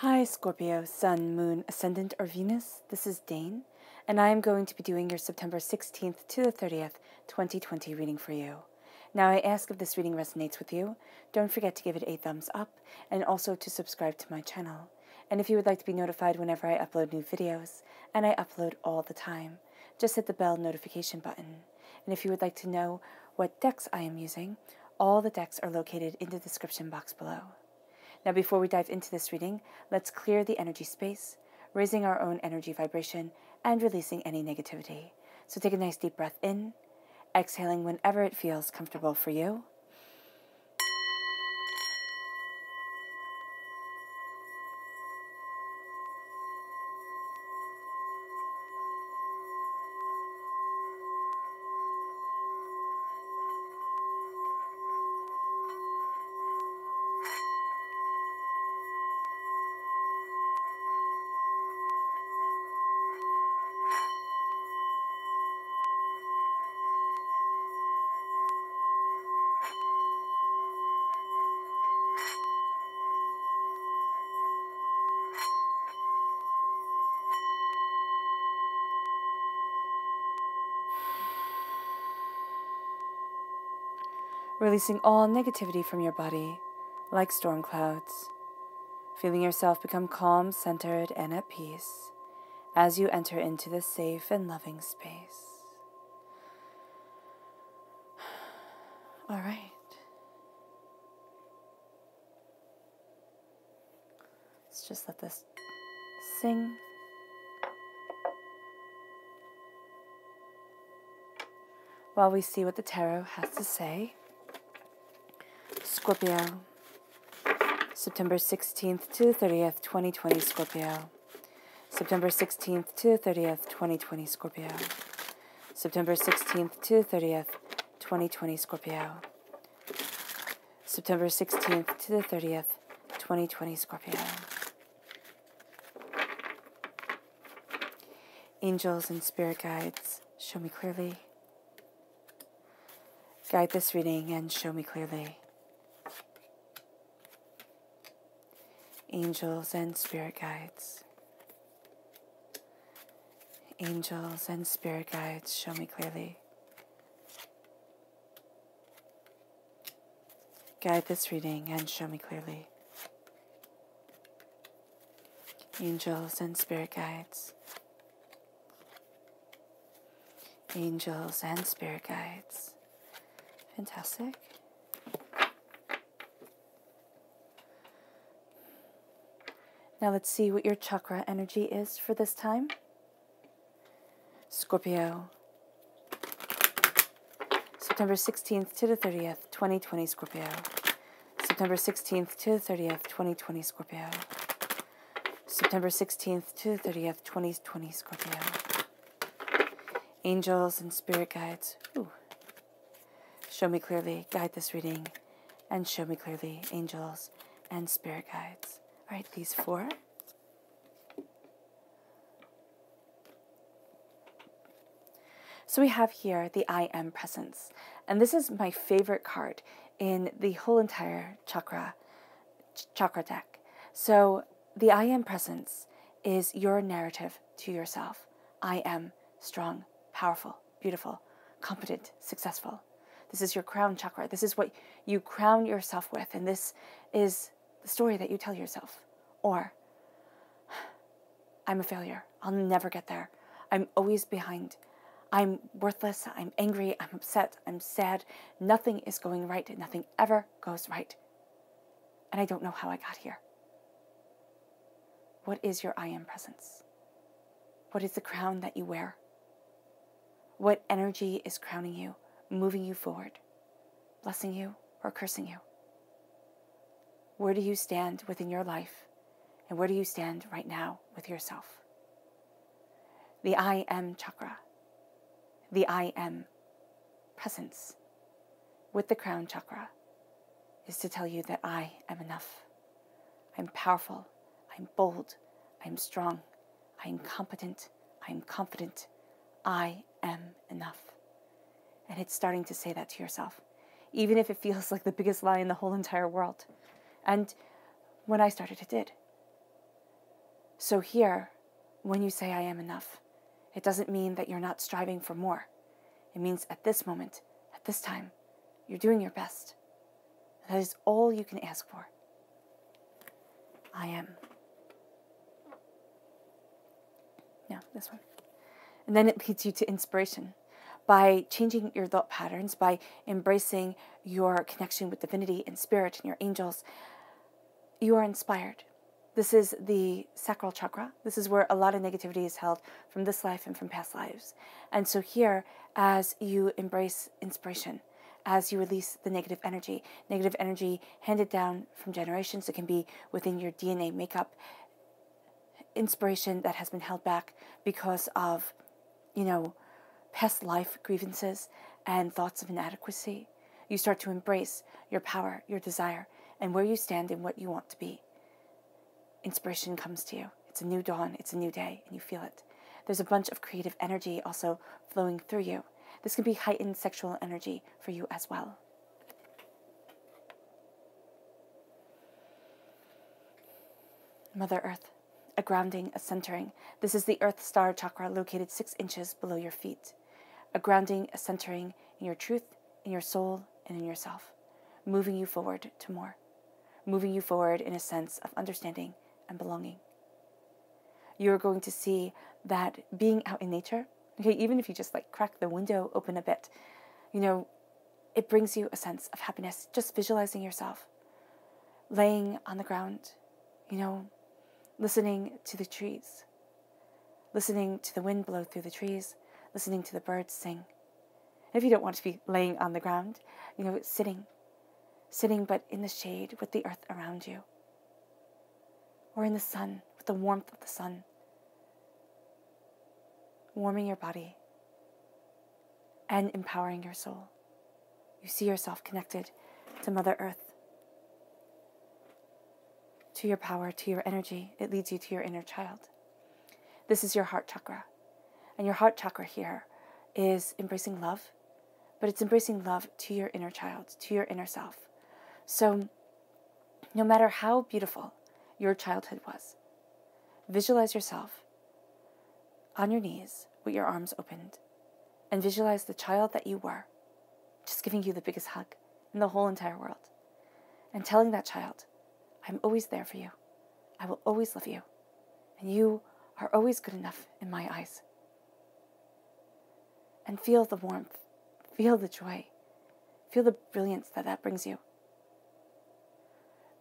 Hi Scorpio, Sun, Moon, Ascendant, or Venus. This is Dane, and I am going to be doing your September 16th to the 30th, 2020 reading for you. Now I ask if this reading resonates with you, don't forget to give it a thumbs up, and also to subscribe to my channel. And if you would like to be notified whenever I upload new videos, and I upload all the time, just hit the bell notification button. And if you would like to know what decks I am using, all the decks are located in the description box below. Now, before we dive into this reading, let's clear the energy space, raising our own energy vibration and releasing any negativity. So take a nice deep breath in, exhaling whenever it feels comfortable for you. Releasing all negativity from your body, like storm clouds. Feeling yourself become calm, centered, and at peace as you enter into this safe and loving space. All right. Let's just let this sing. While we see what the tarot has to say. Scorpio, September 16th to 30th, 2020, Scorpio. September 16th to 30th, 2020, Scorpio. September 16th to 30th, 2020, Scorpio. September 16th to the 30th, 2020, Scorpio. Angels and spirit guides, show me clearly. Guide this reading and show me clearly. Angels and spirit guides. Angels and spirit guides, show me clearly. Guide this reading and show me clearly. Angels and spirit guides. Angels and spirit guides. Fantastic. Now let's see what your chakra energy is for this time. Scorpio, September 16th to the 30th, 2020, Scorpio. September 16th to the 30th, 2020, Scorpio. September 16th to the 30th, 2020, Scorpio. Angels and spirit guides, show me clearly, guide this reading, and show me clearly, angels and spirit guides. All right, these four. So we have here the I Am Presence, and this is my favorite card in the whole entire chakra deck. So the I Am Presence is your narrative to yourself. I am strong, powerful, beautiful, competent, successful. This is your crown chakra. This is what you crown yourself with, and this is the story that you tell yourself. Or, I'm a failure. I'll never get there. I'm always behind. I'm worthless. I'm angry. I'm upset. I'm sad. Nothing is going right. Nothing ever goes right. And I don't know how I got here. What is your I Am Presence? What is the crown that you wear? What energy is crowning you, moving you forward, blessing you or cursing you? Where do you stand within your life? And where do you stand right now with yourself? The I Am Chakra, the I Am Presence with the crown chakra is to tell you that I am enough. I'm powerful. I'm bold. I'm strong. I am competent. I am confident. I am enough. And it's starting to say that to yourself, even if it feels like the biggest lie in the whole entire world. And when I started, it did. So here, when you say I am enough, it doesn't mean that you're not striving for more. It means at this moment, at this time, you're doing your best. That is all you can ask for. I am. No, this one. And then it leads you to inspiration. By changing your thought patterns, by embracing your connection with divinity and spirit and your angels, you are inspired. This is the Sacral Chakra. This is where a lot of negativity is held from this life and from past lives. And so here, as you embrace inspiration, as you release the negative energy handed down from generations, it can be within your DNA makeup, inspiration that has been held back because of, past life grievances and thoughts of inadequacy. You start to embrace your power, your desire, and where you stand and what you want to be. Inspiration comes to you. It's a new dawn, it's a new day, and you feel it. There's a bunch of creative energy also flowing through you. This can be heightened sexual energy for you as well. Mother Earth, a grounding, a centering. This is the Earth Star Chakra located 6 inches below your feet. A grounding, a centering in your truth, in your soul, and in yourself. Moving you forward to more. Moving you forward in a sense of understanding and belonging. You are going to see that being out in nature, okay, even if you just crack the window open a bit, it brings you a sense of happiness. Just visualizing yourself laying on the ground, listening to the trees, listening to the wind blow through the trees, listening to the birds sing. If you don't want to be laying on the ground, sitting but in the shade with the earth around you, or in the sun with the warmth of the sun, warming your body and empowering your soul. You see yourself connected to Mother Earth, to your power, to your energy. It leads you to your inner child. This is your heart chakra. And your heart chakra here is embracing love, but it's embracing love to your inner child, to your inner self. So no matter how beautiful your childhood was, visualize yourself on your knees with your arms opened and visualize the child that you were, just giving you the biggest hug in the whole entire world and telling that child, I'm always there for you. I will always love you. And you are always good enough in my eyes. And feel the warmth, feel the joy, feel the brilliance that brings you.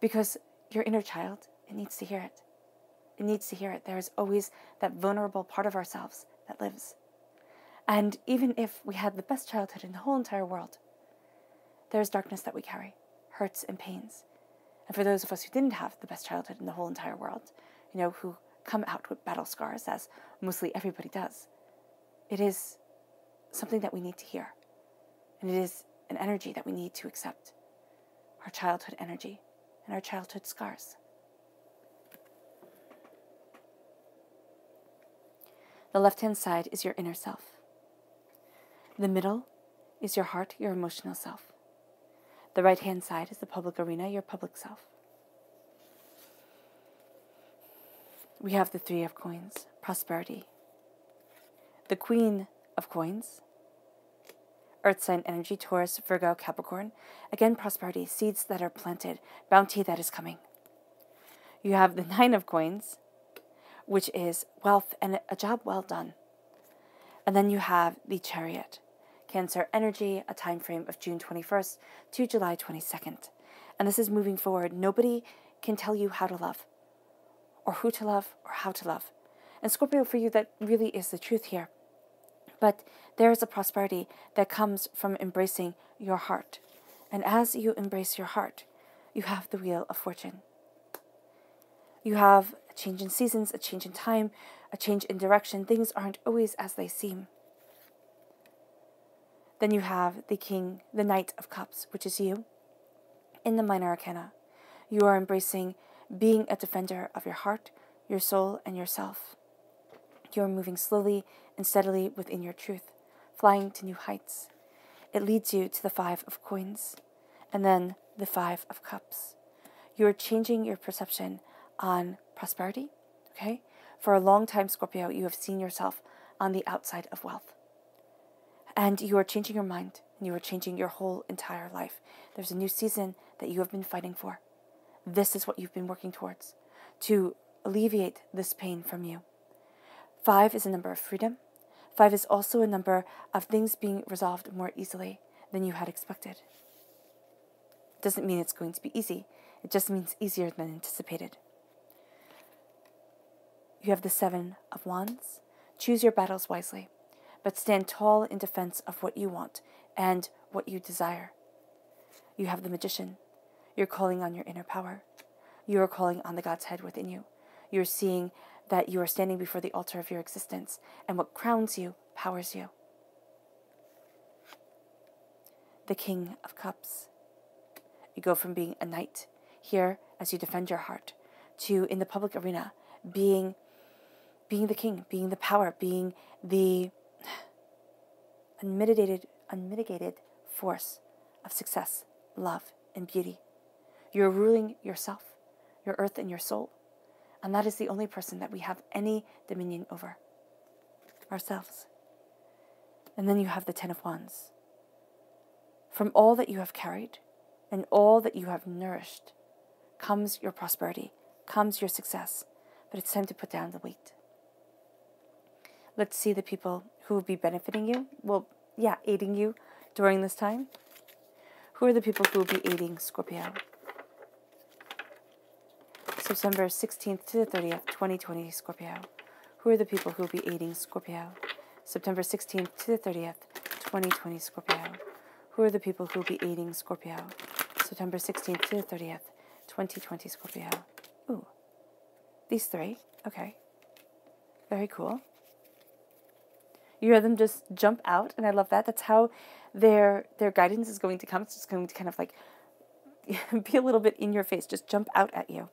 Because your inner child, it needs to hear it. It needs to hear it. There is always that vulnerable part of ourselves that lives. And even if we had the best childhood in the whole entire world, there's darkness that we carry, hurts and pains. And for those of us who didn't have the best childhood in the whole entire world, who come out with battle scars, as mostly everybody does, it is something that we need to hear. And it is an energy that we need to accept. Our childhood energy and our childhood scars. The left-hand side is your inner self. The middle is your heart, your emotional self. The right-hand side is the public arena, your public self. We have the 3 of coins, prosperity. The Queen of coins, earth sign energy, Taurus, Virgo, Capricorn. Again, prosperity, seeds that are planted, bounty that is coming. You have the 9 of coins, which is wealth and a job well done. And then you have the Chariot, Cancer energy, a time frame of June 21st to July 22nd. And this is moving forward. Nobody can tell you how to love, or who to love, or how to love. And Scorpio, for you, that really is the truth here. But there is a prosperity that comes from embracing your heart. And as you embrace your heart, you have the Wheel of Fortune. You have a change in seasons, a change in time, a change in direction. Things aren't always as they seem. Then you have the Knight of Cups, which is you. In the Minor Arcana, you are embracing being a defender of your heart, your soul, and yourself. You are moving slowly and steadily within your truth, flying to new heights. It leads you to the 5 of coins, and then the 5 of cups. You are changing your perception on prosperity, okay? For a long time, Scorpio, you have seen yourself on the outside of wealth. And you are changing your mind, and you are changing your whole entire life. There's a new season that you have been fighting for. This is what you've been working towards, to alleviate this pain from you. 5 is a number of freedom. 5 is also a number of things being resolved more easily than you had expected. It doesn't mean it's going to be easy. It just means easier than anticipated. You have the 7 of Wands. Choose your battles wisely, but stand tall in defense of what you want and what you desire. You have the Magician. You're calling on your inner power. You are calling on the God's head within you. You're seeing that you are standing before the altar of your existence, and what crowns you powers you. The King of Cups. You go from being a knight here as you defend your heart to, in the public arena, being the king, being the power, being the unmitigated force of success, love, and beauty. You're ruling yourself, your earth, and your soul. And that is the only person that we have any dominion over, ourselves. And then you have the 10 of Wands. From all that you have carried and all that you have nourished comes your prosperity, comes your success. But it's time to put down the weight. Let's see the people who will be benefiting you. Well, yeah, aiding you during this time. Who are the people who will be aiding Scorpio? September 16th to the 30th, 2020, Scorpio. Who are the people who will be aiding Scorpio? September 16th to the 30th, 2020, Scorpio. Who are the people who will be aiding Scorpio? September 16th to the 30th, 2020, Scorpio. Ooh. These 3. Okay. Very cool. You hear them just jump out, and I love that. That's how their guidance is going to come. It's just going to kind of like be a little bit in your face, just jump out at you.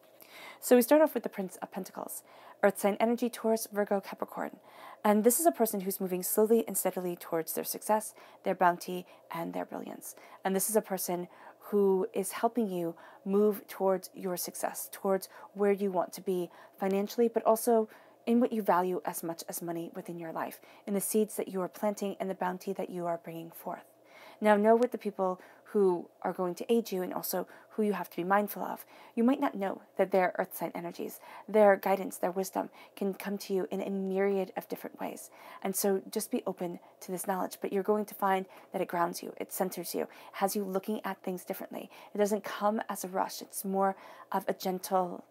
So we start off with the Prince of Pentacles, Earth sign energy, Taurus, Virgo, Capricorn. And this is a person who's moving slowly and steadily towards their success, their bounty, and their brilliance. And this is a person who is helping you move towards your success, towards where you want to be financially, but also in what you value as much as money within your life, in the seeds that you are planting and the bounty that you are bringing forth. Now, know what the people who are going to aid you and also who you have to be mindful of. You might not know that their earth sign energies, their guidance, their wisdom can come to you in a myriad of different ways. And so just be open to this knowledge, but you're going to find that it grounds you, it centers you, has you looking at things differently. It doesn't come as a rush. It's more of a gentle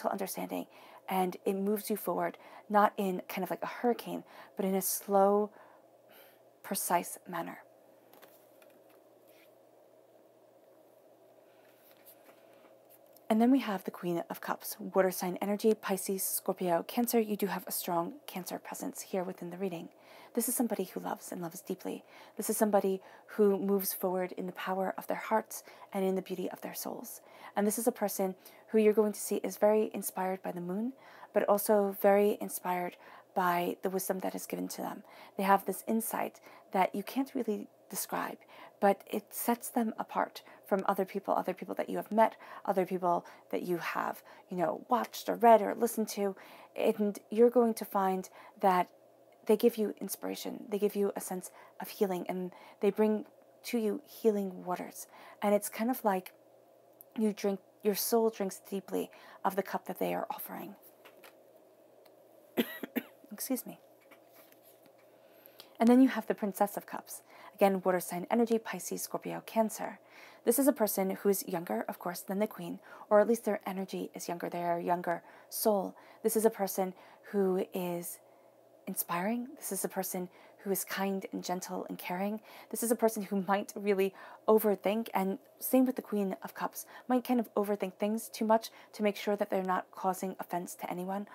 understanding, and it moves you forward, not in kind of like a hurricane, but in a slow, precise manner. And then we have the Queen of Cups, water sign energy, Pisces, Scorpio, Cancer. You do have a strong Cancer presence here within the reading. This is somebody who loves and loves deeply. This is somebody who moves forward in the power of their hearts and in the beauty of their souls. And this is a person who you're going to see is very inspired by the moon, but also very inspired by the wisdom that is given to them. They have this insight that you can't really describe, but it sets them apart from other people that you have met, other people that you have, watched or read or listened to. And you're going to find that they give you inspiration. They give you a sense of healing, and they bring to you healing waters. And it's kind of like your soul drinks deeply of the cup that they are offering. Excuse me. And then you have the Princess of Cups. Again, water sign energy, Pisces, Scorpio, Cancer. This is a person who is younger, of course, than the Queen, or at least their energy is younger. They are a younger soul. This is a person who is inspiring. This is a person who is kind and gentle and caring. This is a person who might really overthink, and same with the Queen of Cups, might kind of overthink things too much to make sure that they're not causing offense to anyone.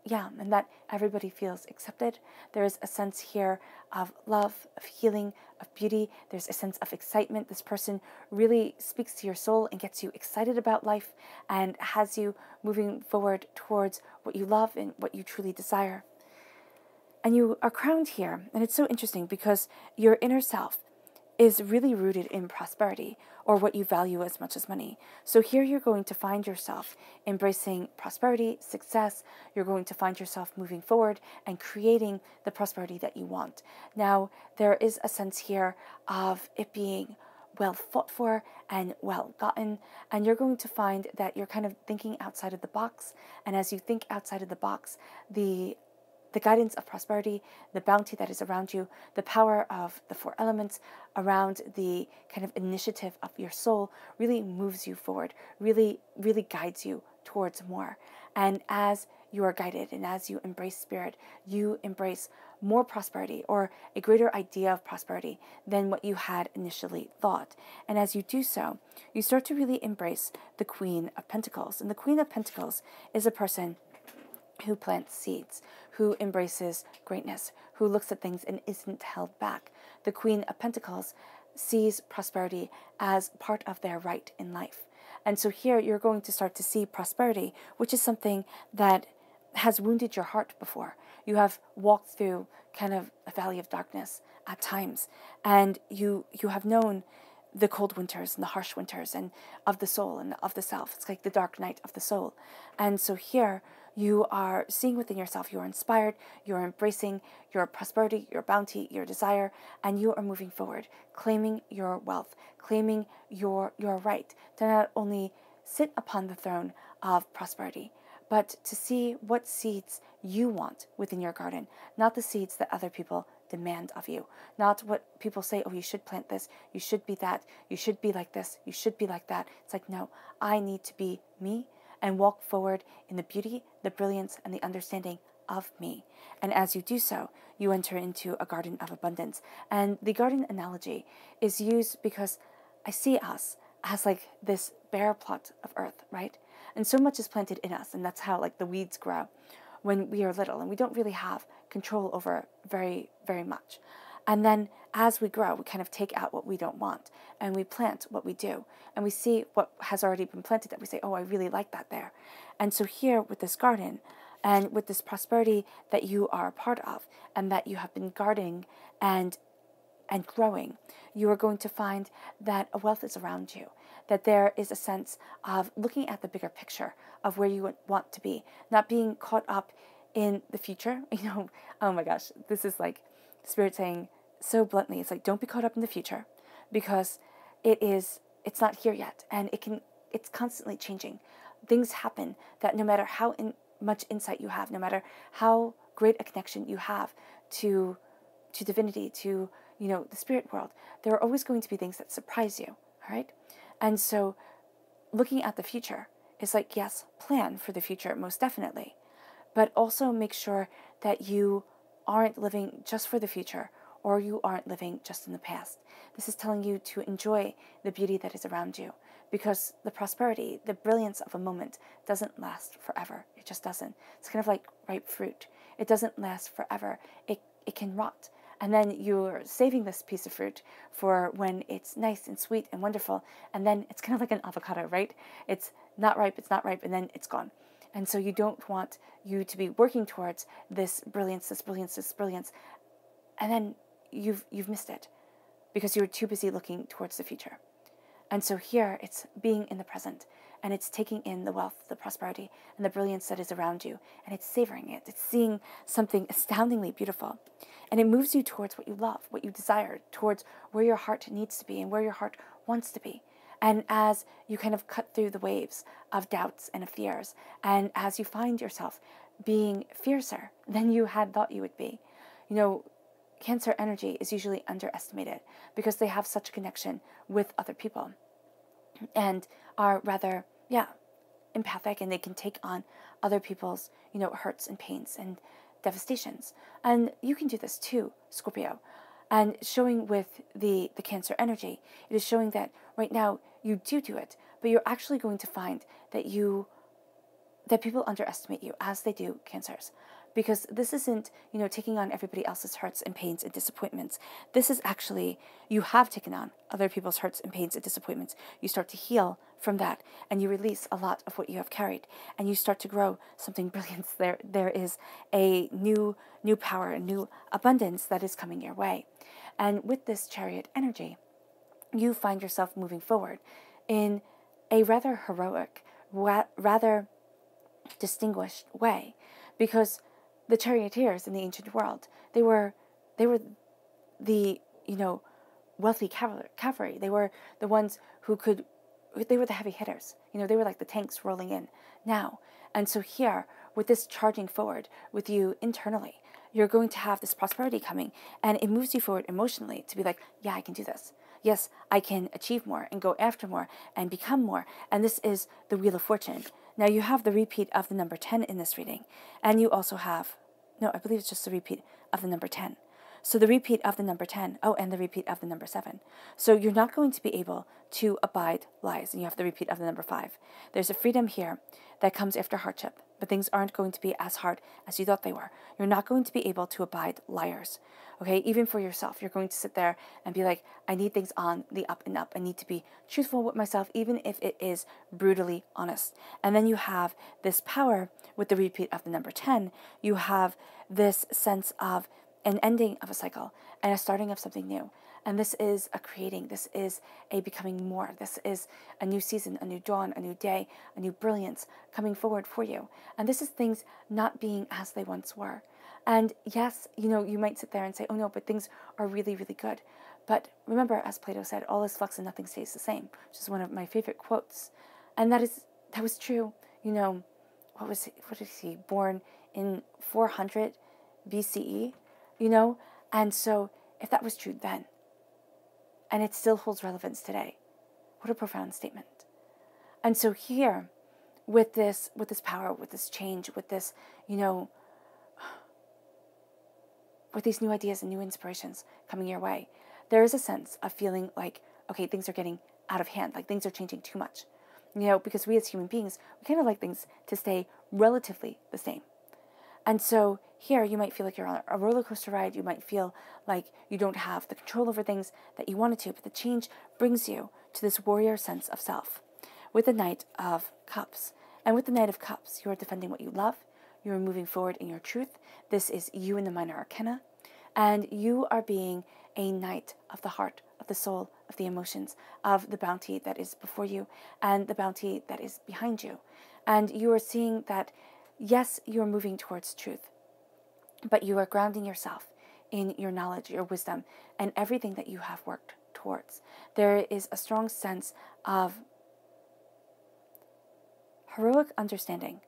Yeah, and that everybody feels accepted. There is a sense here of love, of healing, of beauty. There's a sense of excitement. This person really speaks to your soul and gets you excited about life and has you moving forward towards what you love and what you truly desire. And you are crowned here, and it's so interesting because your inner self is really rooted in prosperity, or what you value as much as money. So here you're going to find yourself embracing prosperity, success. You're going to find yourself moving forward and creating the prosperity that you want. Now, there is a sense here of it being well fought for and well gotten, and you're going to find that you're kind of thinking outside of the box. And as you think outside of the box, the guidance of prosperity, the bounty that is around you, the power of the four elements around the kind of initiative of your soul really moves you forward, really guides you towards more. And as you are guided and as you embrace spirit, you embrace more prosperity, or a greater idea of prosperity than what you had initially thought. And as you do so, you start to really embrace the Queen of Pentacles. And the Queen of Pentacles is a person who plants seeds, who embraces greatness, who looks at things and isn't held back. The Queen of Pentacles sees prosperity as part of their right in life. And so here you're going to start to see prosperity, which is something that has wounded your heart before. You have walked through kind of a valley of darkness at times, and you have known the cold winters and the harsh winters and of the soul and of the self. It's like the dark night of the soul. And so here you are seeing within yourself, you are inspired, you're embracing your prosperity, your bounty, your desire, and you are moving forward, claiming your wealth, claiming your right to not only sit upon the throne of prosperity, but to see what seeds you want within your garden, not the seeds that other people demand of you, not what people say, oh, you should plant this, you should be that, you should be like this, you should be like that. It's like, no, I need to be me and walk forward in the beauty, the brilliance, and the understanding of me. And as you do so, you enter into a garden of abundance. And the garden analogy is used because I see us as like this bare plot of earth, right? And so much is planted in us, and that's how like the weeds grow when we are little, and we don't really have control over very, very much. And then as we grow, we kind of take out what we don't want, and we plant what we do, and we see what has already been planted that we say, oh, I really like that there. And so here with this garden and with this prosperity that you are a part of and that you have been guarding and growing, you are going to find that a wealth is around you, that there is a sense of looking at the bigger picture of where you want to be, not being caught up in the future. Oh my gosh, this is like Spirit saying so bluntly, it's like, don't be caught up in the future, because it's not here yet, and it's constantly changing. Things happen that no matter how much insight you have, no matter how great a connection you have to divinity, to the spirit world, there are always going to be things that surprise you, all right? And so looking at the future is like, yes, plan for the future, most definitely, but also make sure that you aren't living just for the future, or you aren't living just in the past. This is telling you to enjoy the beauty that is around you, because the prosperity, the brilliance of a moment doesn't last forever. It just doesn't. It's kind of like ripe fruit. It doesn't last forever. It can rot. And then you're saving this piece of fruit for when it's nice and sweet and wonderful. And then it's kind of like an avocado, right? It's not ripe, and then it's gone. And so you don't want you to be working towards this brilliance, and then you've missed it because you're too busy looking towards the future. And so here it's being in the present, and it's taking in the wealth, the prosperity, and the brilliance that is around you, and it's savoring it. It's seeing something astoundingly beautiful, and it moves you towards what you love, what you desire, towards where your heart needs to be and where your heart wants to be. And as you kind of cut through the waves of doubts and of fears, and as you find yourself being fiercer than you had thought you would be, Cancer energy is usually underestimated because they have such a connection with other people and are rather, empathic, and they can take on other people's, hurts and pains and devastations. And you can do this too, Scorpio. And showing with the Cancer energy, it is showing that right now you do it, but you're actually going to find that people underestimate you, as they do Cancers. Because this isn't, taking on everybody else's hurts and pains and disappointments. This is actually, you have taken on other people's hurts and pains and disappointments. You start to heal from that, and you release a lot of what you have carried, and you start to grow something brilliant. There is a new power, a new abundance that is coming your way. And with this Chariot energy, you find yourself moving forward in a rather heroic, rather distinguished way, because the charioteers in the ancient world, they were the, wealthy cavalry. They were the ones they were the heavy hitters. They were like the tanks rolling in now. And so here, with this charging forward with you internally, you're going to have this prosperity coming, and it moves you forward emotionally to be like, yeah, I can do this. Yes, I can achieve more and go after more and become more. And this is the Wheel of Fortune. Now you have the repeat of the number 10 in this reading, and you also have, no, I believe it's just the repeat of the number 10. So the repeat of the number 10, and the repeat of the number 7. So you're not going to be able to abide lies, and you have the repeat of the number 5. There's a freedom here that comes after hardship, but things aren't going to be as hard as you thought they were. You're not going to be able to abide liars, okay? Even for yourself, you're going to sit there and be like, I need things on the up and up. I need to be truthful with myself, even if it is brutally honest. And then you have this power with the repeat of the number 10. You have this sense of an ending of a cycle and a starting of something new. And this is a creating, this is a becoming more, this is a new season, a new dawn, a new day, a new brilliance coming forward for you. And this is things not being as they once were. And yes, you might sit there and say, oh no, but things are really, really good. But remember, as Plato said, all is flux and nothing stays the same, which is one of my favorite quotes. And that was true. What is he, born in 400 BCE? And so if that was true then, and it still holds relevance today, what a profound statement. And so here, with this power, with this change, with this, with these new ideas and new inspirations coming your way, there is a sense of feeling like, okay, things are getting out of hand, like things are changing too much. Because we as human beings, we kind of like things to stay relatively the same. And so here you might feel like you're on a roller coaster ride. You might feel like you don't have the control over things that you wanted to, but the change brings you to this warrior sense of self with the Knight of Cups. And with the Knight of Cups, you are defending what you love. You are moving forward in your truth. This is you in the minor arcana. And you are being a knight of the heart, of the soul, of the emotions, of the bounty that is before you and the bounty that is behind you. And you are seeing that yes, you are moving towards truth, but you are grounding yourself in your knowledge, your wisdom, and everything that you have worked towards. There is a strong sense of heroic understanding.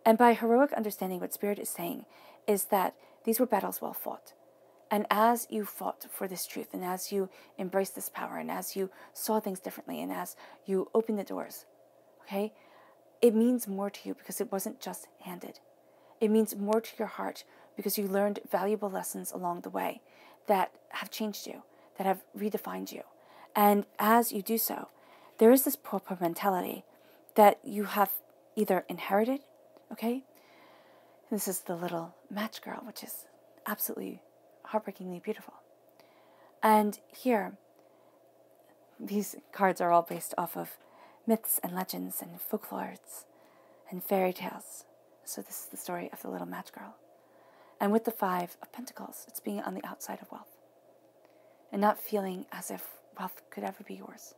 And by heroic understanding, what Spirit is saying is that these were battles well fought. And as you fought for this truth, and as you embraced this power, and as you saw things differently, and as you opened the doors, okay, it means more to you because it wasn't just handed. It means more to your heart because you learned valuable lessons along the way that have changed you, that have redefined you. And as you do so, there is this proper mentality that you have either inherited, okay? This is the little match girl, which is absolutely heartbreakingly beautiful. And here, these cards are all based off of myths and legends and folklores and fairy tales. So this is the story of the little match girl. And with the 5 of Pentacles, it's being on the outside of wealth and not feeling as if wealth could ever be yours.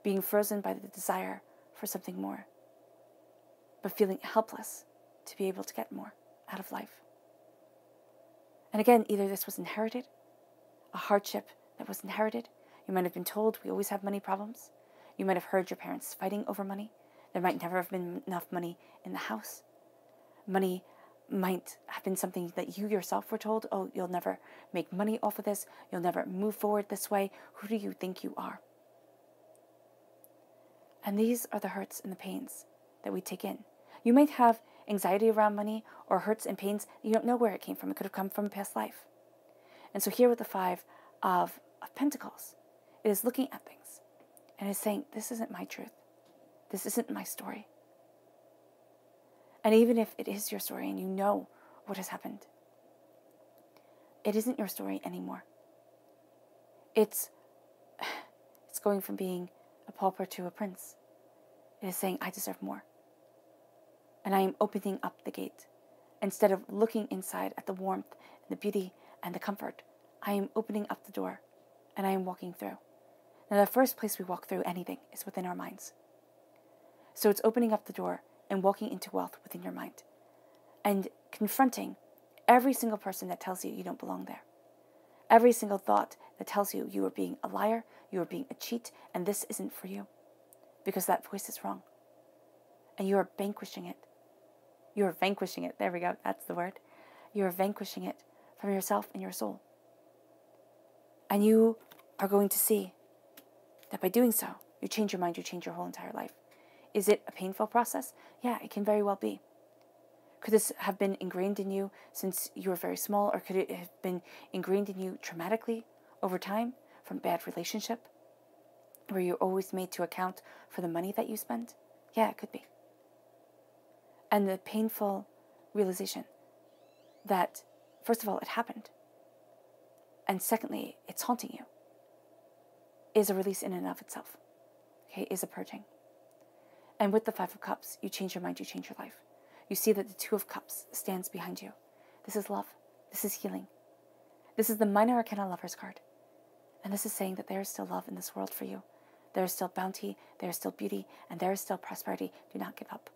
Being frozen by the desire for something more, but feeling helpless to be able to get more out of life. And again, either this was inherited, a hardship that was inherited. You might have been told we always have money problems. You might have heard your parents fighting over money. There might never have been enough money in the house. Money might have been something that you yourself were told, oh, you'll never make money off of this. You'll never move forward this way. Who do you think you are? And these are the hurts and the pains that we take in. You might have anxiety around money or hurts and pains. You don't know where it came from. It could have come from a past life. And so here with the 5 of Pentacles, it is looking at things and is saying, this isn't my truth. This isn't my story. And even if it is your story and you know what has happened, it isn't your story anymore. It's going from being a pauper to a prince. It is saying, I deserve more. And I am opening up the gate. Instead of looking inside at the warmth and the beauty and the comfort, I am opening up the door and I am walking through. Now, the first place we walk through anything is within our minds. So it's opening up the door and walking into wealth within your mind and confronting every single person that tells you you don't belong there. Every single thought that tells you you are being a liar, you are being a cheat, and this isn't for you. Because that voice is wrong. And you are vanquishing it. You are vanquishing it. There we go. That's the word. You are vanquishing it from yourself and your soul. And you are going to see that by doing so, you change your mind, you change your whole entire life. Is it a painful process? Yeah, it can very well be. Could this have been ingrained in you since you were very small, or could it have been ingrained in you traumatically over time from bad relationship, where you're always made to account for the money that you spend? Yeah, it could be. And the painful realization that, first of all, it happened, and secondly, it's haunting you, is a release in and of itself. Okay, is a purging. And with the Five of Cups, you change your mind, you change your life. You see that the Two of Cups stands behind you. This is love. This is healing. This is the Minor Arcana Lover's card. And this is saying that there is still love in this world for you. There is still bounty, there is still beauty, and there is still prosperity. Do not give up.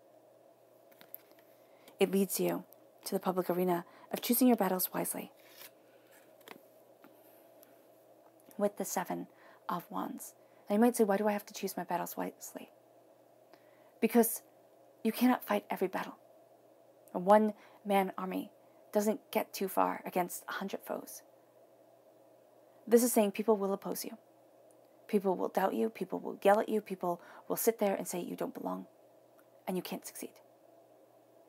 It leads you to the public arena of choosing your battles wisely. With the Seven of Wands. Now you might say, why do I have to choose my battles wisely? Because you cannot fight every battle. A one-man army doesn't get too far against 100 foes. This is saying people will oppose you. People will doubt you. People will yell at you. People will sit there and say you don't belong and you can't succeed.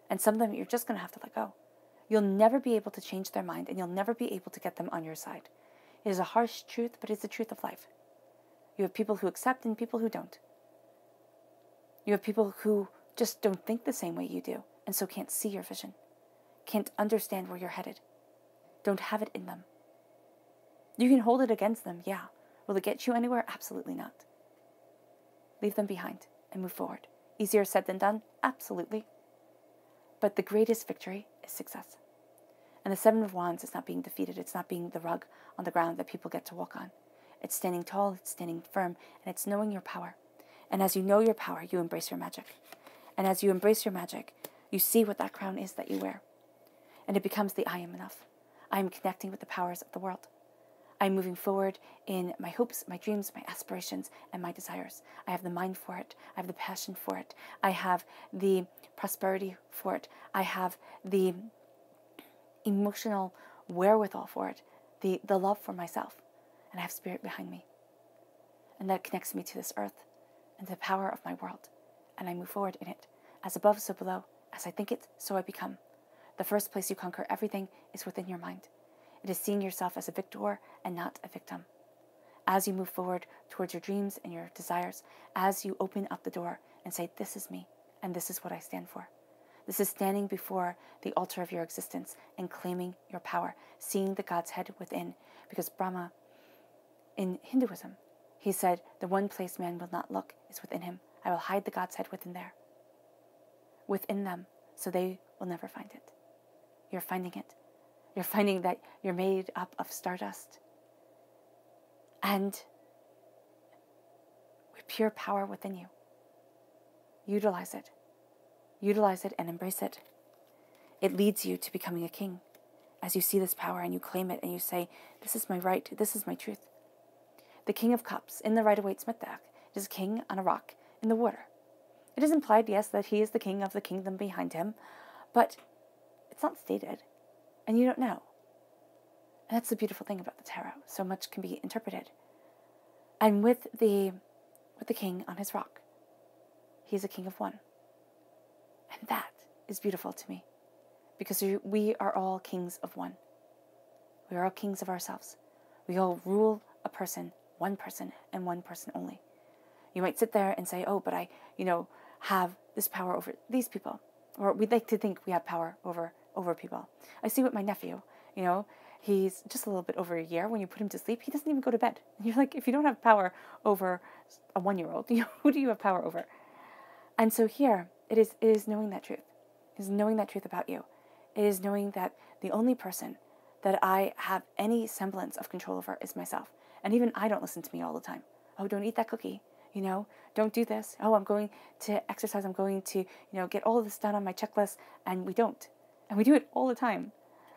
And some of them you're just going to have to let go. You'll never be able to change their mind, and you'll never be able to get them on your side. It is a harsh truth, but it's the truth of life. You have people who accept and people who don't. You have people who just don't think the same way you do, and so can't see your vision, can't understand where you're headed, don't have it in them. You can hold it against them, yeah. Will it get you anywhere? Absolutely not. Leave them behind and move forward. Easier said than done? Absolutely. But the greatest victory is success. And the Seven of Wands is not being defeated. It's not being the rug on the ground that people get to walk on. It's standing tall, it's standing firm, and it's knowing your power. And as you know your power, you embrace your magic. And as you embrace your magic, you see what that crown is that you wear. And it becomes the I am enough. I am connecting with the powers of the world. I'm moving forward in my hopes, my dreams, my aspirations, and my desires. I have the mind for it. I have the passion for it. I have the prosperity for it. I have the emotional wherewithal for it, the love for myself. And I have spirit behind me. And that connects me to this earth and the power of my world. And I move forward in it. As above, so below. As I think it, so I become. The first place you conquer everything is within your mind. It is seeing yourself as a victor and not a victim. As you move forward towards your dreams and your desires, as you open up the door and say, this is me, and this is what I stand for. This is standing before the altar of your existence and claiming your power, seeing the God's head within. Because Brahma, in Hinduism, he said, the one place man will not look is within him. I will hide the God's head within there. Within them, so they will never find it. You're finding it. You're finding that you're made up of stardust. And with pure power within you. Utilize it. Utilize it and embrace it. It leads you to becoming a king. As you see this power and you claim it and you say, this is my right, this is my truth. The King of Cups in the Rider-Waite-Smith deck is a king on a rock in the water. It is implied, yes, that he is the king of the kingdom behind him, but it's not stated. And you don't know. And that's the beautiful thing about the tarot. So much can be interpreted. And with the king on his rock, he's a king of one. And that is beautiful to me. Because we are all kings of one. We are all kings of ourselves. We all rule a person, and one person only. You might sit there and say, oh, but I, have this power over these people. Or we'd like to think we have power over people. I see with my nephew, he's just a little bit over a year. When you put him to sleep, he doesn't even go to bed. And you're like, if you don't have power over a 1-year-old, who do you have power over? And so here, it is knowing that truth. It is knowing that truth about you. It is knowing that the only person that I have any semblance of control over is myself. And even I don't listen to me all the time. Oh, don't eat that cookie. Don't do this. Oh, I'm going to exercise. I'm going to, get all of this done on my checklist. And we don't. And we do it all the time.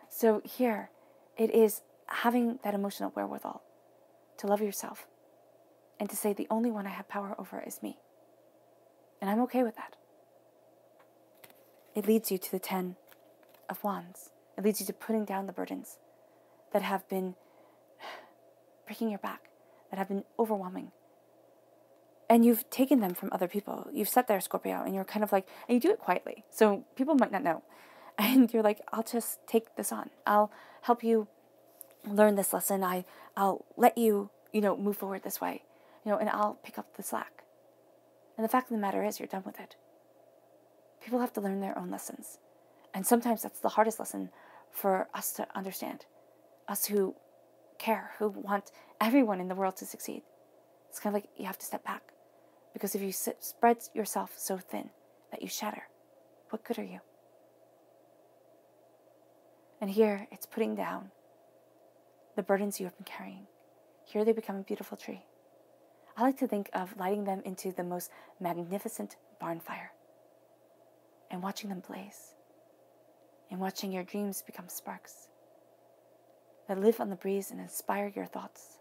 So here, it is having that emotional wherewithal to love yourself and to say the only one I have power over is me. And I'm okay with that. It leads you to the 10 of Wands. It leads you to putting down the burdens that have been breaking your back, that have been overwhelming. And you've taken them from other people. You've sat there, Scorpio, and you're kind of like, and you do it quietly, so people might not know. And you're like, I'll just take this on. I'll help you learn this lesson. I'll let you, move forward this way, and I'll pick up the slack. And the fact of the matter is, you're done with it. People have to learn their own lessons. And sometimes that's the hardest lesson for us to understand. Us who care, who want everyone in the world to succeed. It's kind of like you have to step back. Because if you spread yourself so thin that you shatter, what good are you? And here, it's putting down the burdens you have been carrying. Here they become a beautiful tree. I like to think of lighting them into the most magnificent barn fire and watching them blaze and watching your dreams become sparks that live on the breeze and inspire your thoughts.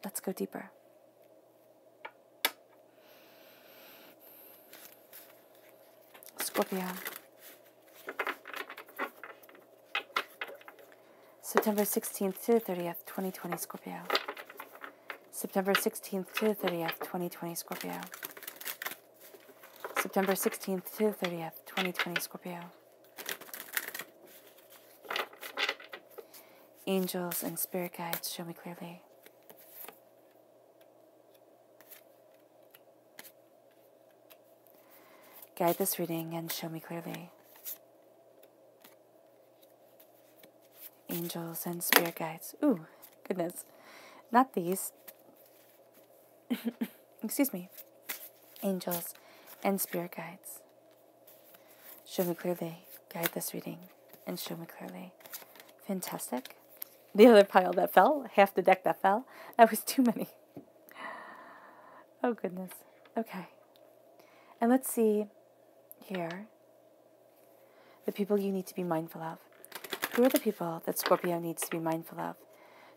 Let's go deeper. Scorpio. September 16th to the 30th, 2020, Scorpio. September 16th to the 30th, 2020, Scorpio. September 16th to the 30th, 2020, Scorpio. Angels and spirit guides, show me clearly. Guide this reading and show me clearly. Angels and spirit guides. Ooh, goodness. Not these. Excuse me. Angels and spirit guides. Show me clearly. Guide this reading and show me clearly. Fantastic. The other pile that fell, half the deck that fell, that was too many. Oh, goodness. Okay. And let's see here the people you need to be mindful of. Who are the people that Scorpio needs to be mindful of?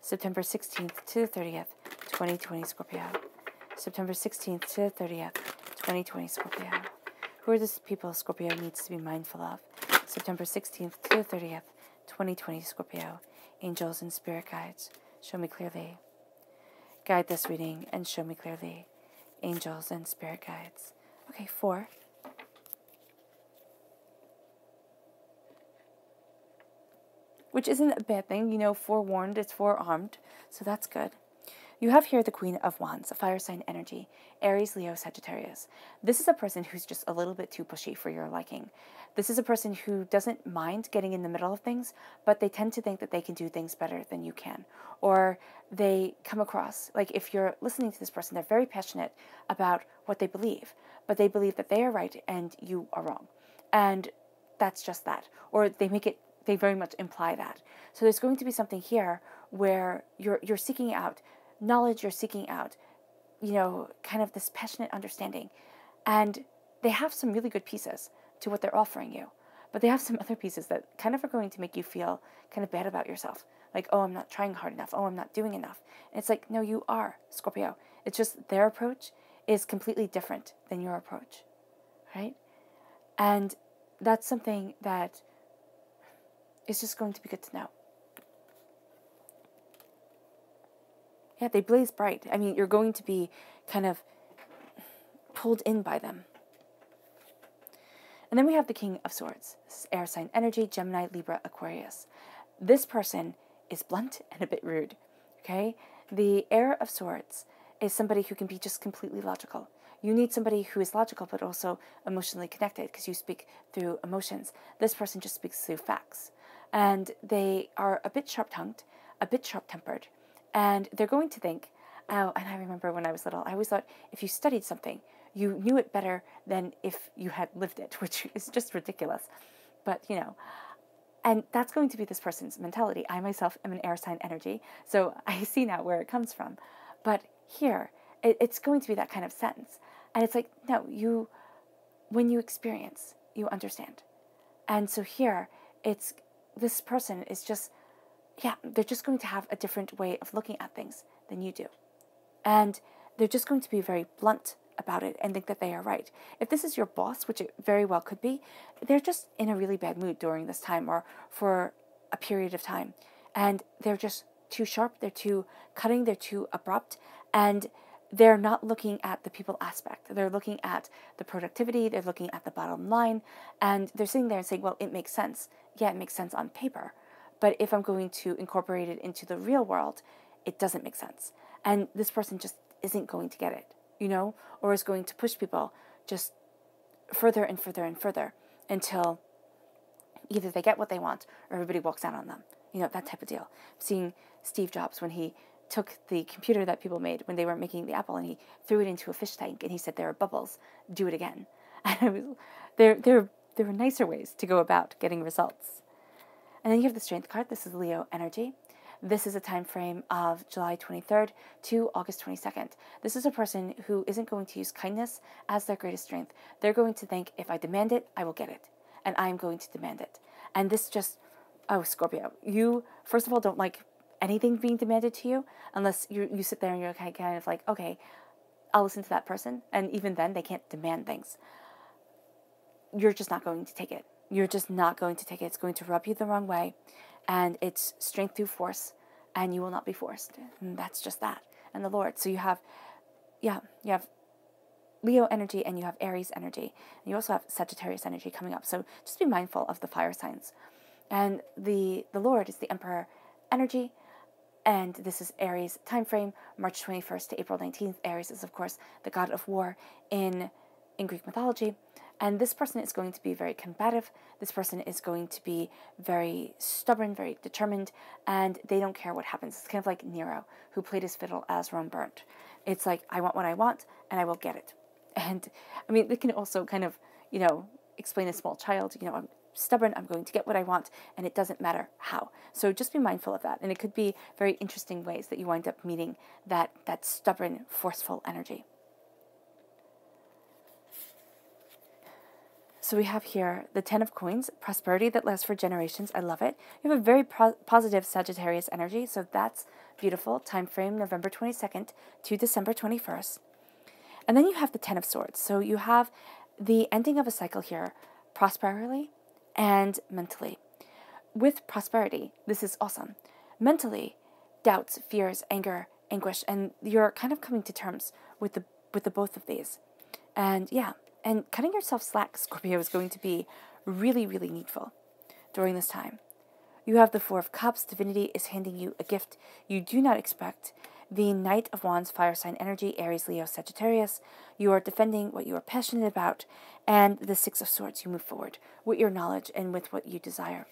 September 16th to the 30th, 2020, Scorpio. September 16th to the 30th, 2020, Scorpio. Who are the people Scorpio needs to be mindful of? September 16th to the 30th, 2020, Scorpio. Angels and spirit guides, show me clearly. Guide this reading and show me clearly. Angels and spirit guides. Okay, 4. Which isn't a bad thing. Forewarned is forearmed, so that's good. You have here the Queen of Wands, a fire sign energy, Aries, Leo, Sagittarius. This is a person who's just a little bit too pushy for your liking. This is a person who doesn't mind getting in the middle of things, but they tend to think that they can do things better than you can. Or they come across, like if you're listening to this person, they're very passionate about what they believe, but they believe that they are right and you are wrong. And that's just that. Or they very much imply that. So there's going to be something here where you're seeking out knowledge, you're seeking out, kind of this passionate understanding. And they have some really good pieces to what they're offering you. But they have some other pieces that kind of are going to make you feel kind of bad about yourself. Like, oh, I'm not trying hard enough. Oh, I'm not doing enough. And it's like, no, you are, Scorpio. It's just their approach is completely different than your approach, right? And that's something that is just going to be good to know. Yeah, they blaze bright. I mean, you're going to be kind of pulled in by them. And then we have the King of Swords. This is air sign energy, Gemini, Libra, Aquarius. This person is blunt and a bit rude, okay? The Air of Swords is somebody who can be just completely logical. You need somebody who is logical but also emotionally connected because you speak through emotions. This person just speaks through facts. And they are a bit sharp-tongued, a bit sharp-tempered. And they're going to think, oh, and I remember when I was little, I always thought if you studied something, you knew it better than if you had lived it, which is just ridiculous. But, And that's going to be this person's mentality. I myself am an air sign energy, so I see now where it comes from. But here, it's going to be that kind of sense. And it's like, no, when you experience, you understand. And so here, this person is just, they're just going to have a different way of looking at things than you do. And they're just going to be very blunt about it and think that they are right. If this is your boss, which it very well could be, they're just in a really bad mood during this time or for a period of time. And they're just too sharp, they're too cutting, they're too abrupt, and they're not looking at the people aspect. They're looking at the productivity, they're looking at the bottom line, and they're sitting there and saying, well, it makes sense. Yeah, it makes sense on paper. But if I'm going to incorporate it into the real world, it doesn't make sense. And this person just isn't going to get it, or is going to push people just further and further and further until either they get what they want or everybody walks out on them. That type of deal. Seeing Steve Jobs when he took the computer that people made when they were making the Apple and he threw it into a fish tank and he said, there are bubbles, do it again. And there were nicer ways to go about getting results. And then you have the Strength card. This is Leo energy. This is a time frame of July 23rd to August 22nd. This is a person who isn't going to use kindness as their greatest strength. They're going to think, if I demand it, I will get it. And I'm going to demand it. And this just, Scorpio, you, first of all, don't like anything being demanded to you unless you sit there and you're kind of like, okay, I'll listen to that person. And even then, they can't demand things. You're just not going to take it. You're just not going to take it. It's going to rub you the wrong way. And it's strength through force. And you will not be forced. And that's just that. And the Lord. So you have Leo energy and you have Aries energy. And you also have Sagittarius energy coming up. So just be mindful of the fire signs. And the Lord is the Emperor energy. And this is Aries time frame, March 21st to April 19th. Aries is, of course, the god of war in Greek mythology. And this person is going to be very combative. This person is going to be very stubborn, very determined, and they don't care what happens. It's kind of like Nero, who played his fiddle as Rome burnt. It's like, I want what I want, and I will get it. And, I mean, it can also kind of, explain a small child, I'm stubborn, I'm going to get what I want, and it doesn't matter how. So just be mindful of that. And it could be very interesting ways that you wind up meeting that stubborn, forceful energy. So we have here the 10 of coins, prosperity that lasts for generations. I love it. You have a very positive Sagittarius energy, so that's beautiful. Time frame November 22nd to December 21st. And then you have the 10 of swords. So you have the ending of a cycle here, prosperity and mentally. With prosperity, this is awesome. Mentally, doubts, fears, anger, anguish, and you're kind of coming to terms with the both of these. And and cutting yourself slack, Scorpio, is going to be really, really needful during this time. You have the 4 of Cups. Divinity is handing you a gift you do not expect. The Knight of Wands, fire sign energy, Aries, Leo, Sagittarius. You are defending what you are passionate about. And the 6 of Swords, you move forward with your knowledge and with what you desire.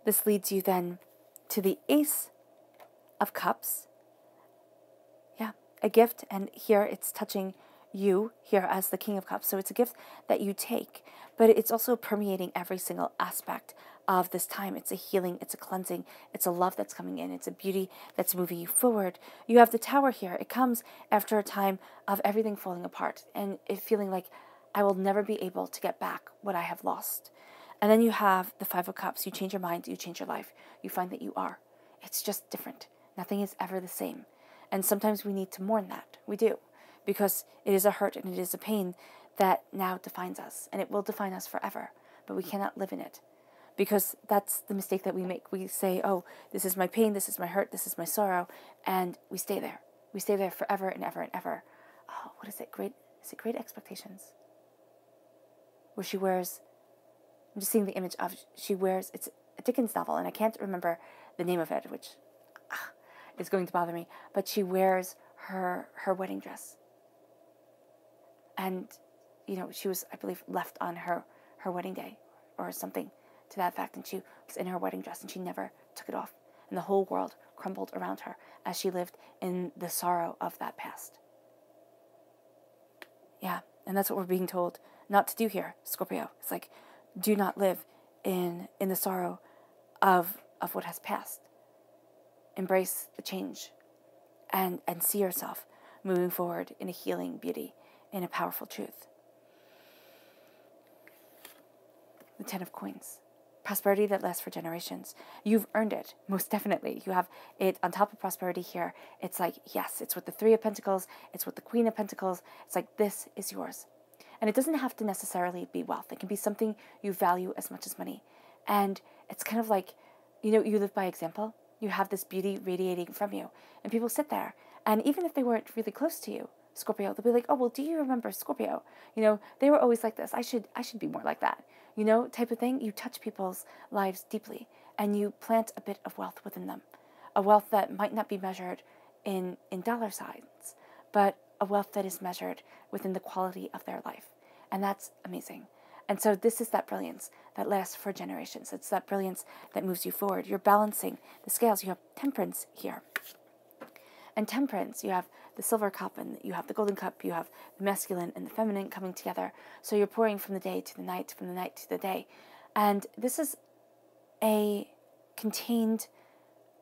This leads you then to the Ace of Cups. A gift, and here it's touching you here as the King of Cups. So it's a gift that you take, but it's also permeating every single aspect of this time. It's a healing, it's a cleansing, it's a love that's coming in, it's a beauty that's moving you forward. You have the Tower here. It comes after a time of everything falling apart and it feeling like I will never be able to get back what I have lost. And then you have the 5 of Cups. You change your mind, you change your life. You find that you are. It's just different. Nothing is ever the same. And sometimes we need to mourn that. We do. Because it is a hurt and it is a pain that now defines us. And it will define us forever. But we cannot live in it. Because that's the mistake that we make. We say, oh, this is my pain, this is my hurt, this is my sorrow. And we stay there. We stay there forever and ever and ever. Oh, what is it? Is it Great Expectations? Where she wears, I'm just seeing the image of, it's a Dickens novel. And I can't remember the name of it, which is going to bother me, but she wears her wedding dress. And, she was, I believe, left on her wedding day or something to that effect. And she was in her wedding dress and she never took it off. And the whole world crumbled around her as she lived in the sorrow of that past. Yeah, and that's what we're being told not to do here, Scorpio. It's like, Do not live in the sorrow of what has passed. Embrace the change and see yourself moving forward in a healing beauty, in a powerful truth. The 10 of Coins. Prosperity that lasts for generations. You've earned it, most definitely. You have it on top of prosperity here. It's like, yes, it's with the 3 of Pentacles. It's with the Queen of Pentacles. It's like, this is yours. And it doesn't have to necessarily be wealth. It can be something you value as much as money. And it's kind of like, you know, you live by example. You have this beauty radiating from you. And people sit there. And even if they weren't really close to you, Scorpio, they'll be like, oh, well, do you remember Scorpio? You know, they were always like this. I should be more like that. You know, type of thing. You touch people's lives deeply. And you plant a bit of wealth within them. A wealth that might not be measured in dollar signs, but a wealth that is measured within the quality of their life. And that's amazing. And so this is that brilliance that lasts for generations. It's that brilliance that moves you forward. You're balancing the scales. You have temperance here. And temperance, you have the silver cup and you have the golden cup. You have the masculine and the feminine coming together. So you're pouring from the day to the night, from the night to the day. And this is a contained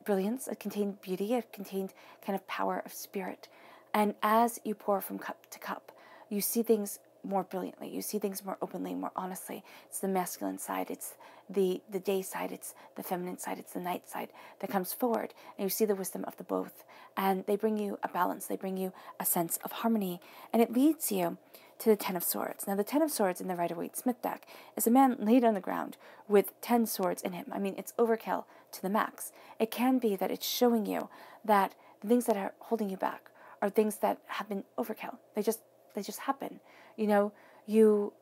brilliance, a contained beauty, a contained kind of power of spirit. And as you pour from cup to cup, you see things more brilliantly. You see things more openly, more honestly. It's the masculine side. It's the day side. It's the feminine side. It's the night side that comes forward. And you see the wisdom of the both. And they bring you a balance. They bring you a sense of harmony. And it leads you to the 10 of Swords. Now, the 10 of Swords in the Rider-Waite Smith deck is a man laid on the ground with 10 swords in him. I mean, it's overkill to the max. It can be that it's showing you that the things that are holding you back are things that have been overkill. They just happen. You know, you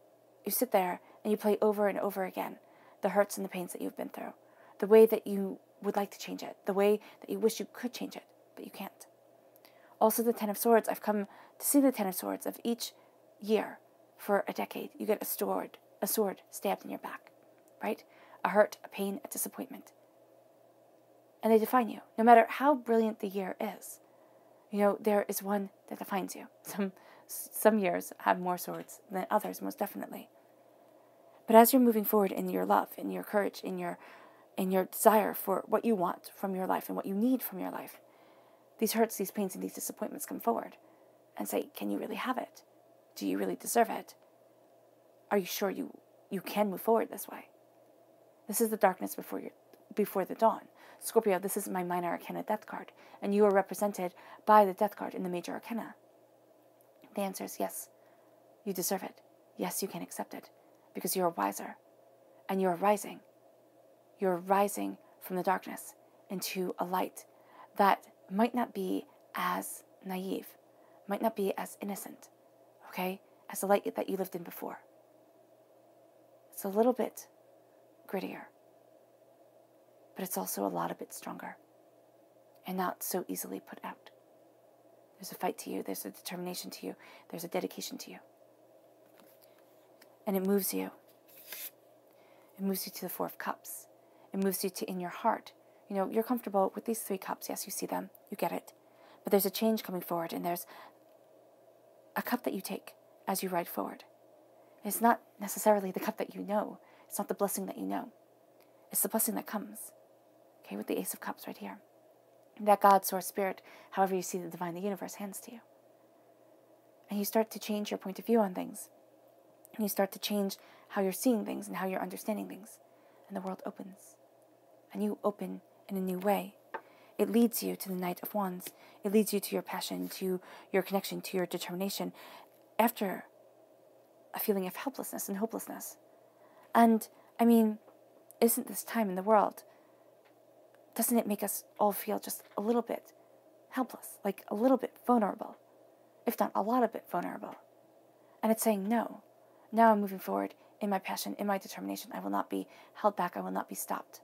sit there and you play over and over again the hurts and the pains that you've been through, the way that you would like to change it, the way that you wish you could change it, but you can't. Also, the 10 of Swords, I've come to see the 10 of Swords of each year for a decade. You get a sword stabbed in your back, right? A hurt, a pain, a disappointment. And they define you. No matter how brilliant the year is, you know, there is one that defines you. Some years have more swords than others, most definitely. But as you're moving forward in your love, in your courage, in your desire for what you want from your life and what you need from your life, these hurts, these pains, and these disappointments come forward and say, can you really have it? Do you really deserve it? Are you sure you can move forward this way? This is the darkness before the dawn. Scorpio, this is my minor arcana death card, and you are represented by the death card in the major arcana. The answer is yes, you deserve it. Yes, you can accept it, because you're wiser, and you're rising. You're rising from the darkness into a light that might not be as naive, might not be as innocent, okay, as the light that you lived in before. It's a little bit grittier, but it's also a lot a bit stronger and not so easily put out. There's a fight to you. There's a determination to you. There's a dedication to you. And it moves you. It moves you to the 4 of Cups. It moves you to in your heart. You know, you're comfortable with these 3 cups. Yes, you see them. You get it. But there's a change coming forward, and there's a cup that you take as you ride forward. It's not necessarily the cup that you know. It's not the blessing that you know. It's the blessing that comes. Okay, with the Ace of Cups right here. That God, Source, Spirit, however you see the divine, the universe, hands to you. And you start to change your point of view on things. And you start to change how you're seeing things and how you're understanding things. And the world opens. And you open in a new way. It leads you to the Knight of Wands. It leads you to your passion, to your connection, to your determination. After a feeling of helplessness and hopelessness. And, I mean, isn't this time in the world, doesn't it make us all feel just a little bit helpless, like a little bit vulnerable, if not a lot of bit vulnerable? And it's saying, no, now I'm moving forward in my passion, in my determination. I will not be held back. I will not be stopped.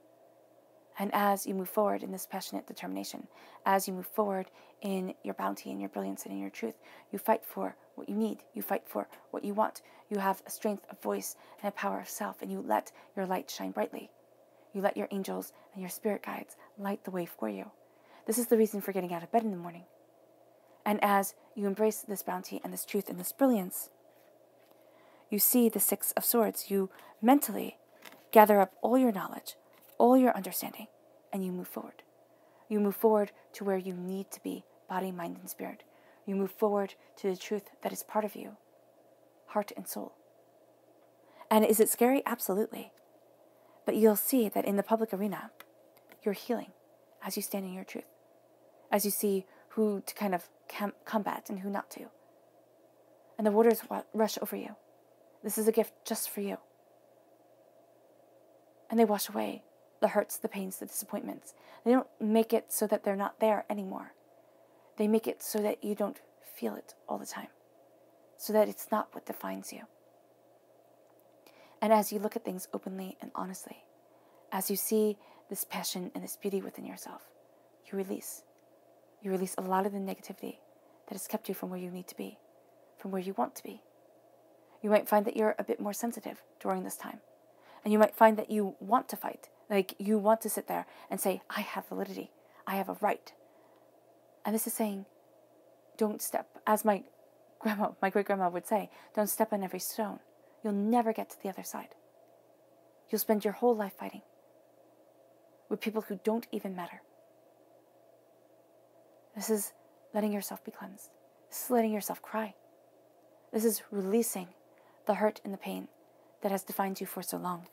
And as you move forward in this passionate determination, as you move forward in your bounty and your brilliance and in your truth, you fight for what you need. You fight for what you want. You have a strength of voice and a power of self, and you let your light shine brightly. You let your angels and your spirit guides light the way for you. This is the reason for getting out of bed in the morning. And as you embrace this bounty and this truth and this brilliance, you see the Six of Swords. You mentally gather up all your knowledge, all your understanding, and you move forward. You move forward to where you need to be, body, mind, and spirit. You move forward to the truth that is part of you, heart and soul. And is it scary? Absolutely. But you'll see that in the public arena, you're healing as you stand in your truth, as you see who to kind of combat and who not to. And the waters rush over you. This is a gift just for you. And they wash away the hurts, the pains, the disappointments. They don't make it so that they're not there anymore. They make it so that you don't feel it all the time, so that it's not what defines you. And as you look at things openly and honestly, as you see this passion and this beauty within yourself, you release. You release a lot of the negativity that has kept you from where you need to be, from where you want to be. You might find that you're a bit more sensitive during this time. And you might find that you want to fight. Like you want to sit there and say, I have validity. I have a right. And this is saying, don't step, as my great grandma would say, don't step on every stone. You'll never get to the other side. You'll spend your whole life fighting with people who don't even matter. This is letting yourself be cleansed. This is letting yourself cry. This is releasing the hurt and the pain that has defined you for so long.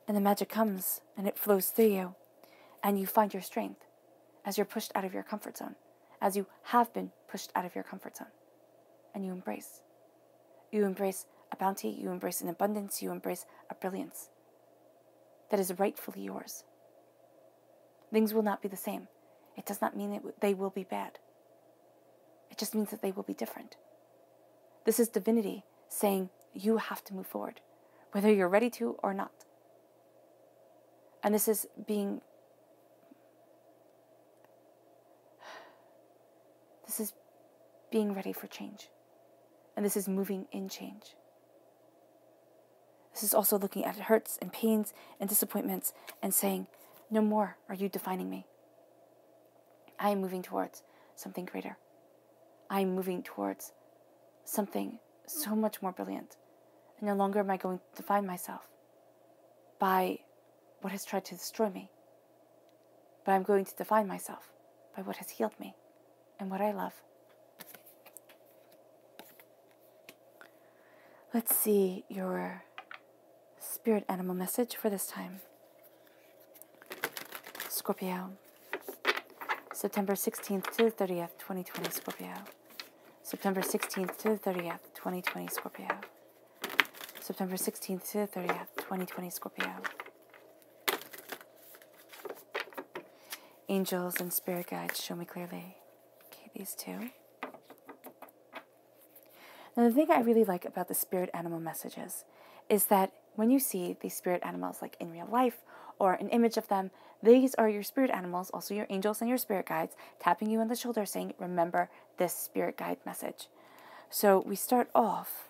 And the magic comes and it flows through you, and you find your strength as you're pushed out of your comfort zone, as you have been pushed out of your comfort zone. And you embrace. You embrace a bounty, you embrace an abundance, you embrace a brilliance that is rightfully yours. Things will not be the same. It does not mean they will be bad. It just means that they will be different. This is divinity saying you have to move forward, whether you're ready to or not. And this is being ready for change. And this is moving in change. This is also looking at hurts and pains and disappointments and saying, no more are you defining me. I am moving towards something greater. I am moving towards something so much more brilliant. And no longer am I going to define myself by what has tried to destroy me. But I'm going to define myself by what has healed me and what I love. Let's see your spirit animal message for this time. Scorpio. September 16th to the 30th, 2020, Scorpio. September 16th to the 30th, 2020, Scorpio. September 16th to the 30th, 2020, Scorpio. Angels and spirit guides, show me clearly. Okay, these two. Now, the thing I really like about the spirit animal messages is that when you see these spirit animals, like in real life, or an image of them, these are your spirit animals, also your angels and your spirit guides, tapping you on the shoulder saying, remember this spirit guide message. So we start off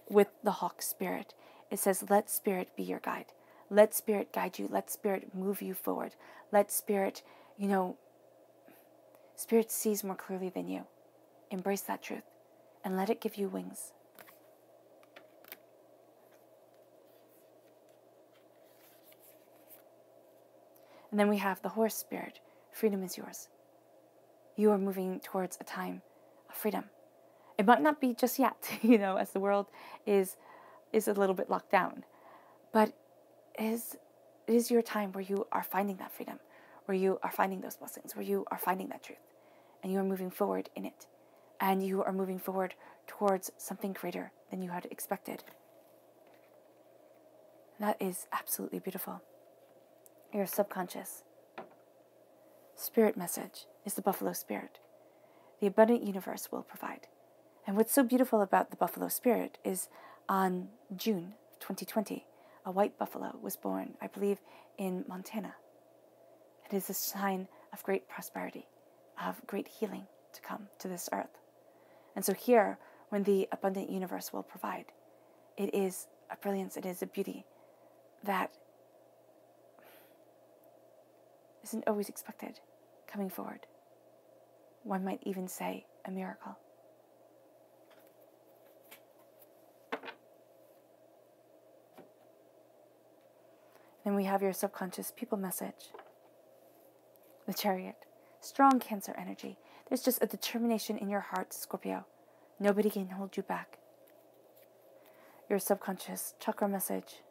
with the hawk spirit. It says, let spirit be your guide. Let spirit guide you. Let spirit move you forward. Let spirit, spirit sees more clearly than you. Embrace that truth and let it give you wings. And then we have the horse spirit. Freedom is yours. You are moving towards a time of freedom. It might not be just yet, as the world is a little bit locked down. But it is your time where you are finding that freedom, where you are finding those blessings, where you are finding that truth. And you are moving forward in it. And you are moving forward towards something greater than you had expected. And that is absolutely beautiful. Your subconscious spirit message is the buffalo spirit. The abundant universe will provide. And what's so beautiful about the buffalo spirit is on June 2020, a white buffalo was born, I believe, in Montana. It is a sign of great prosperity, of great healing to come to this earth. And so here, when the abundant universe will provide, it is a brilliance, it is a beauty that isn't always expected coming forward. One might even say a miracle. Then we have your subconscious people message. The Chariot. Strong Cancer energy. There's just a determination in your heart, Scorpio. Nobody can hold you back. Your subconscious chakra message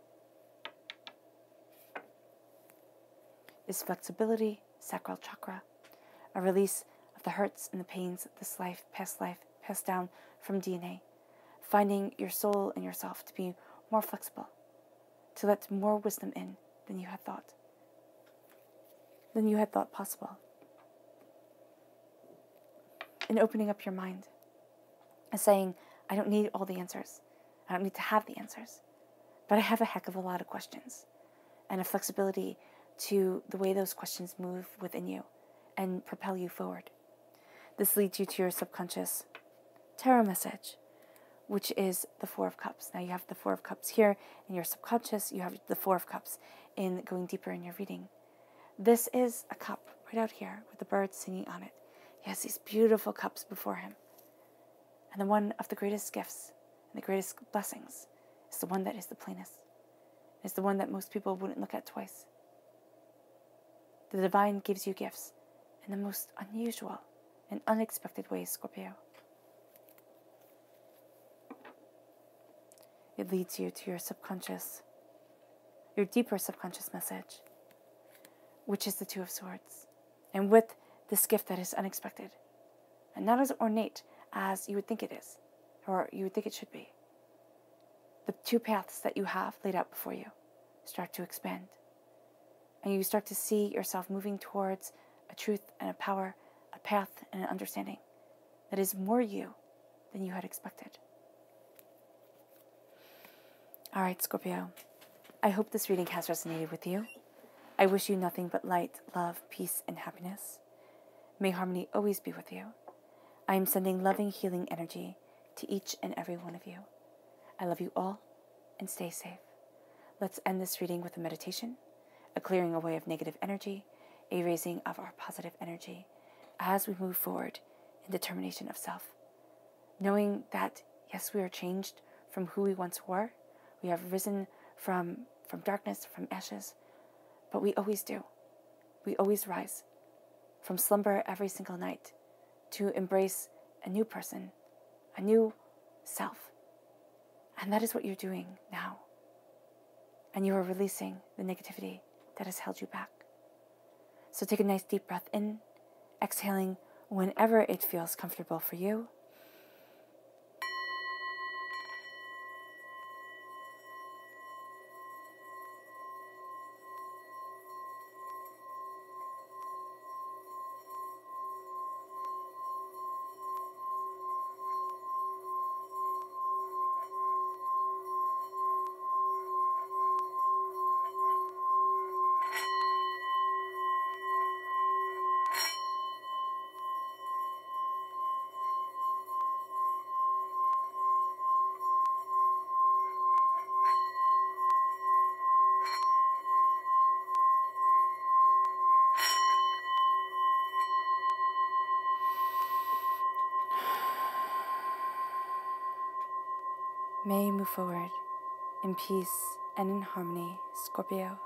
is flexibility, Sacral Chakra. A release of the hurts and the pains of this life, passed down from DNA. Finding your soul and yourself to be more flexible, to let more wisdom in than you had thought possible. And opening up your mind and saying, I don't need all the answers. I don't need to have the answers. But I have a heck of a lot of questions. And a flexibility to the way those questions move within you and propel you forward. This leads you to your subconscious tarot message, which is the Four of Cups. Now you have the Four of Cups here in your subconscious. You have the Four of Cups in going deeper in your reading. This is a cup right out here with the bird singing on it. He has these beautiful cups before him. And the one of the greatest gifts and the greatest blessings is the one that is the plainest. It's the one that most people wouldn't look at twice. The divine gives you gifts in the most unusual and unexpected ways, Scorpio. It leads you to your subconscious, your deeper subconscious message, which is the Two of Swords. And with this gift that is unexpected, and not as ornate as you would think it is, or you would think it should be, the two paths that you have laid out before you start to expand. And you start to see yourself moving towards a truth and a power, a path and an understanding that is more you than you had expected. All right, Scorpio, I hope this reading has resonated with you. I wish you nothing but light, love, peace, and happiness. May harmony always be with you. I am sending loving, healing energy to each and every one of you. I love you all, and stay safe. Let's end this reading with a meditation, a clearing away of negative energy, a raising of our positive energy as we move forward in determination of self. Knowing that, yes, we are changed from who we once were. We have risen from darkness, from ashes, but we always do. We always rise from slumber every single night to embrace a new person, a new self. And that is what you're doing now. And you are releasing the negativity that has held you back. So take a nice deep breath in, exhaling whenever it feels comfortable for you. May you move forward in peace and in harmony, Scorpio.